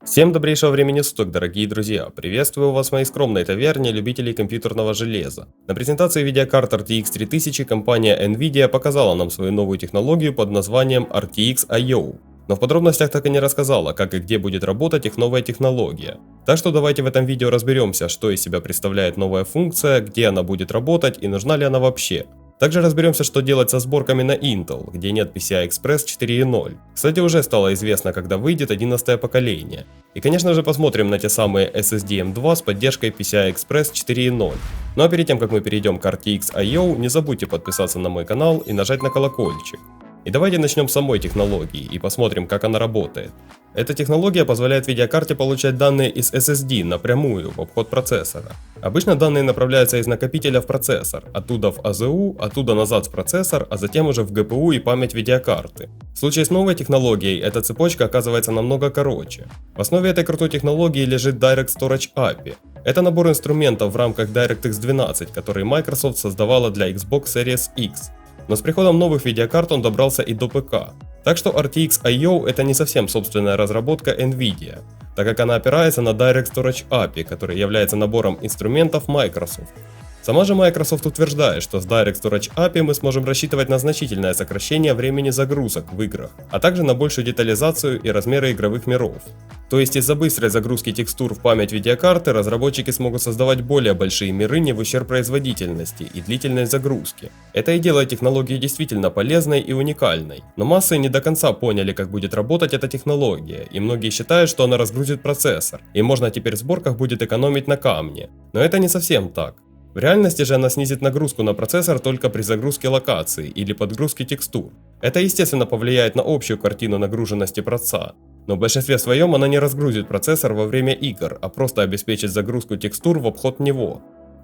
Всем добрейшего времени суток, дорогие друзья! Приветствую вас в моей скромной таверне любителей компьютерного железа. На презентации видеокарт RTX 3000 компания Nvidia показала нам свою новую технологию под названием RTX IO. Но в подробностях так и не рассказала, как и где будет работать их новая технология. Так что давайте в этом видео разберемся, что из себя представляет новая функция, где она будет работать и нужна ли она вообще. Также разберемся, что делать со сборками на Intel, где нет PCI Express 4.0. Кстати, уже стало известно, когда выйдет 11 поколение. И конечно же посмотрим на те самые SSD M2 с поддержкой PCI Express 4.0. Ну а перед тем, как мы перейдем к RTX IO, не забудьте подписаться на мой канал и нажать на колокольчик. И давайте начнем с самой технологии и посмотрим, как она работает. Эта технология позволяет видеокарте получать данные из SSD напрямую в обход процессора. Обычно данные направляются из накопителя в процессор, оттуда в АЗУ, оттуда назад в процессор, а затем уже в GPU и память видеокарты. В случае с новой технологией эта цепочка оказывается намного короче. В основе этой крутой технологии лежит Direct Storage API. Это набор инструментов в рамках DirectX 12, который Microsoft создавала для Xbox Series X. Но с приходом новых видеокарт он добрался и до ПК. Так что RTX IO это не совсем собственная разработка Nvidia, так как она опирается на Direct Storage API, который является набором инструментов Microsoft. Сама же Microsoft утверждает, что с Direct Storage API мы сможем рассчитывать на значительное сокращение времени загрузок в играх, а также на большую детализацию и размеры игровых миров. То есть из-за быстрой загрузки текстур в память видеокарты разработчики смогут создавать более большие миры не в ущерб производительности и длительной загрузки. Это и делает технологию действительно полезной и уникальной. Но массы не до конца поняли, как будет работать эта технология, и многие считают, что она разгрузит процессор, и можно теперь в сборках будет экономить на камне. Но это не совсем так. В реальности же она снизит нагрузку на процессор только при загрузке локации или подгрузке текстур. Это естественно повлияет на общую картину нагруженности проца. Но в большинстве своем она не разгрузит процессор во время игр, а просто обеспечит загрузку текстур в обход него.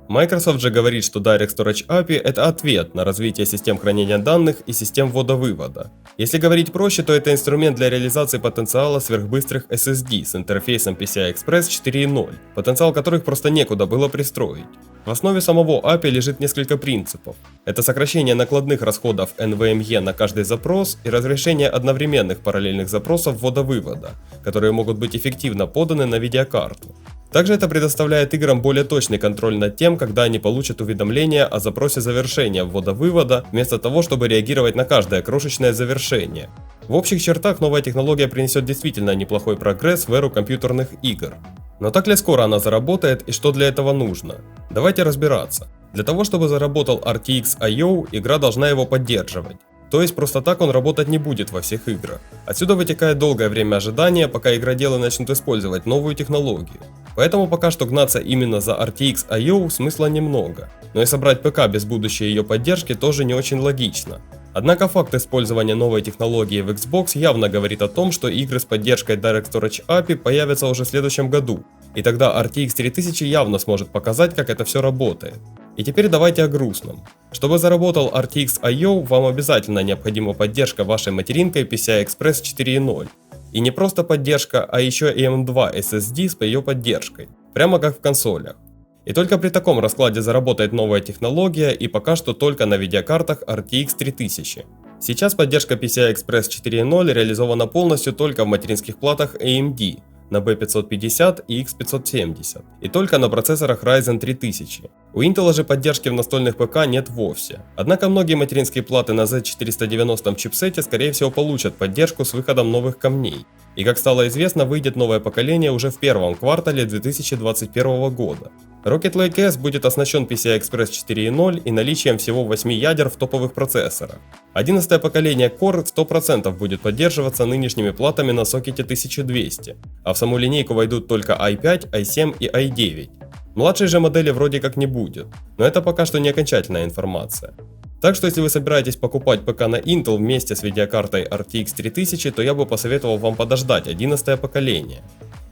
Microsoft же говорит, что Direct Storage API это ответ на развитие систем хранения данных и систем ввода-вывода. Если говорить проще, то это инструмент для реализации потенциала сверхбыстрых SSD с интерфейсом PCI Express 4.0, потенциал которых просто некуда было пристроить. В основе самого API лежит несколько принципов. Это сокращение накладных расходов NVMe на каждый запрос и разрешение одновременных параллельных запросов ввода-вывода, которые могут быть эффективно поданы на видеокарту. Также это предоставляет играм более точный контроль над тем, когда они получат уведомление о запросе завершения ввода-вывода, вместо того, чтобы реагировать на каждое крошечное завершение. В общих чертах новая технология принесет действительно неплохой прогресс в эру компьютерных игр. Но так ли скоро она заработает и что для этого нужно? Давайте разбираться. Для того, чтобы заработал RTX IO, игра должна его поддерживать. То есть просто так он работать не будет во всех играх. Отсюда вытекает долгое время ожидания, пока игроделы начнут использовать новую технологию. Поэтому пока что гнаться именно за RTX IO смысла немного. Но и собрать ПК без будущей ее поддержки тоже не очень логично. Однако факт использования новой технологии в Xbox явно говорит о том, что игры с поддержкой Direct Storage API появятся уже в следующем году. И тогда RTX 3000 явно сможет показать, как это все работает. И теперь давайте о грустном. Чтобы заработал RTX IO, вам обязательно необходима поддержка вашей материнкой PCI Express 4.0. И не просто поддержка, а еще и M2 SSD с ее поддержкой. Прямо как в консолях. И только при таком раскладе заработает новая технология, и пока что только на видеокартах RTX 3000. Сейчас поддержка PCI Express 4.0 реализована полностью только в материнских платах AMD, на B550 и X570, и только на процессорах Ryzen 3000. У Intel же поддержки в настольных ПК нет вовсе. Однако многие материнские платы на Z490 чипсете скорее всего получат поддержку с выходом новых камней. И как стало известно, выйдет новое поколение уже в первом квартале 2021 года. Rocket Lake S будет оснащен PCI Express 4.0 и наличием всего 8 ядер в топовых процессорах. 11 поколение Core 100% будет поддерживаться нынешними платами на сокете 1200, а в саму линейку войдут только i5, i7 и i9. Младшей же модели вроде как не будет, но это пока что не окончательная информация. Так что если вы собираетесь покупать ПК на Intel вместе с видеокартой RTX 3000, то я бы посоветовал вам подождать 11 поколение.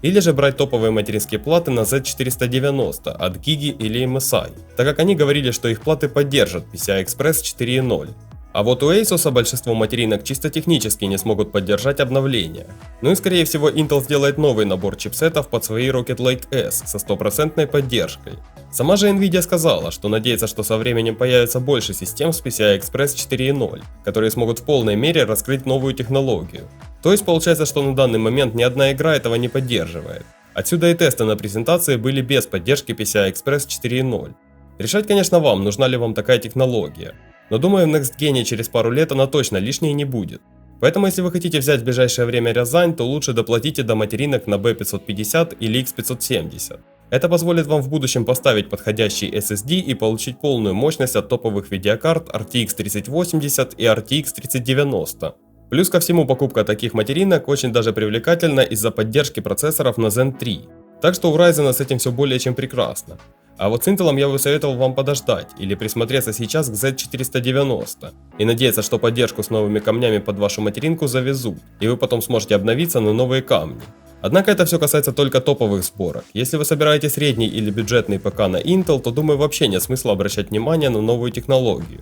Или же брать топовые материнские платы на Z490 от Gigi или MSI, так как они говорили, что их платы поддержат PCI Express 4.0. А вот у Asus большинство материнок чисто технически не смогут поддержать обновления. Ну и скорее всего Intel сделает новый набор чипсетов под свои Rocket Lake S со 100% поддержкой. Сама же Nvidia сказала, что надеется, что со временем появится больше систем с PCI Express 4.0, которые смогут в полной мере раскрыть новую технологию. То есть получается, что на данный момент ни одна игра этого не поддерживает. Отсюда и тесты на презентации были без поддержки PCI Express 4.0. Решать, конечно, вам, нужна ли вам такая технология. Но думаю, в Next Gen через пару лет она точно лишней не будет. Поэтому если вы хотите взять в ближайшее время Рязань, то лучше доплатите до материнок на B550 или X570. Это позволит вам в будущем поставить подходящий SSD и получить полную мощность от топовых видеокарт RTX 3080 и RTX 3090. Плюс ко всему, покупка таких материнок очень даже привлекательна из-за поддержки процессоров на Zen 3. Так что у Ryzen с этим все более чем прекрасно. А вот с Intel я бы советовал вам подождать или присмотреться сейчас к Z490 и надеяться, что поддержку с новыми камнями под вашу материнку завезут, и вы потом сможете обновиться на новые камни. Однако это все касается только топовых сборок. Если вы собираете средний или бюджетный ПК на Intel, то думаю вообще нет смысла обращать внимание на новую технологию.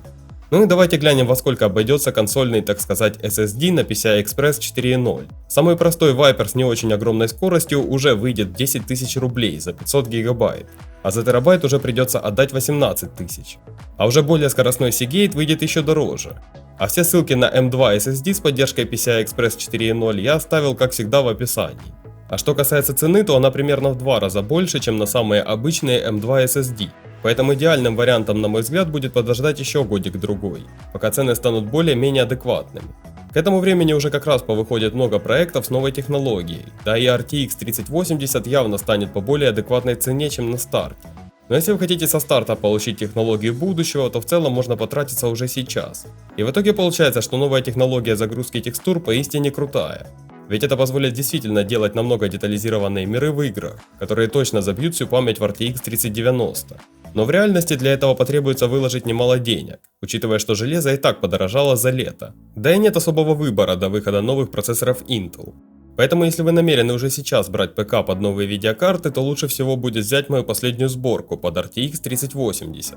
Ну и давайте глянем, во сколько обойдется консольный, так сказать, SSD на PCI Express 4.0. Самый простой Viper с не очень огромной скоростью уже выйдет 10 тысяч рублей за 500 гигабайт, а за терабайт уже придется отдать 18 тысяч. А уже более скоростной Seagate выйдет еще дороже. А все ссылки на M2 SSD с поддержкой PCI Express 4.0 я оставил, как всегда, в описании. А что касается цены, то она примерно в 2 раза больше, чем на самые обычные M2 SSD. Поэтому идеальным вариантом, на мой взгляд, будет подождать еще годик-другой, пока цены станут более-менее адекватными. К этому времени уже как раз повыходит много проектов с новой технологией, да и RTX 3080 явно станет по более адекватной цене, чем на старте. Но если вы хотите со старта получить технологию будущего, то в целом можно потратиться уже сейчас. И в итоге получается, что новая технология загрузки текстур поистине крутая. Ведь это позволит действительно делать намного детализированные миры в играх, которые точно забьют всю память в RTX 3090. Но в реальности для этого потребуется выложить немало денег, учитывая, что железо и так подорожало за лето. Да и нет особого выбора до выхода новых процессоров Intel. Поэтому если вы намерены уже сейчас брать ПК под новые видеокарты, то лучше всего будет взять мою последнюю сборку под RTX 3080.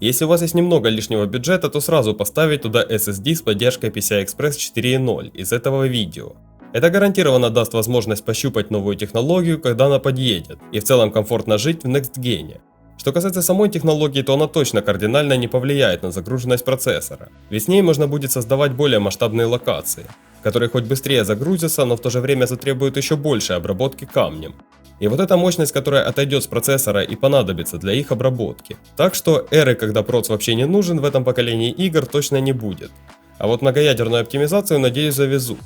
Если у вас есть немного лишнего бюджета, то сразу поставить туда SSD с поддержкой PCI Express 4.0 из этого видео. Это гарантированно даст возможность пощупать новую технологию, когда она подъедет, и в целом комфортно жить в Next Gen. Что касается самой технологии, то она точно кардинально не повлияет на загруженность процессора, ведь с ней можно будет создавать более масштабные локации, которые хоть быстрее загрузятся, но в то же время затребуют еще больше обработки камнем. И вот эта мощность, которая отойдет с процессора и понадобится для их обработки. Так что эры, когда проц вообще не нужен, в этом поколении игр точно не будет. А вот многоядерную оптимизацию, надеюсь, завезут.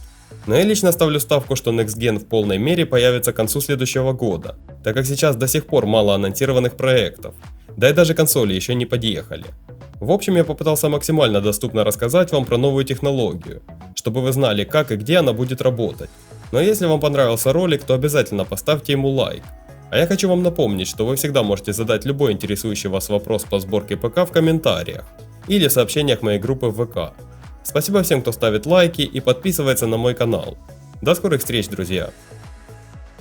Но я лично ставлю ставку, что Next Gen в полной мере появится к концу следующего года, так как сейчас до сих пор мало анонсированных проектов, да и даже консоли еще не подъехали. В общем, я попытался максимально доступно рассказать вам про новую технологию, чтобы вы знали, как и где она будет работать. Но если вам понравился ролик, то обязательно поставьте ему лайк. А я хочу вам напомнить, что вы всегда можете задать любой интересующий вас вопрос по сборке ПК в комментариях или в сообщениях моей группы в ВК. Спасибо всем, кто ставит лайки и подписывается на мой канал. До скорых встреч, друзья!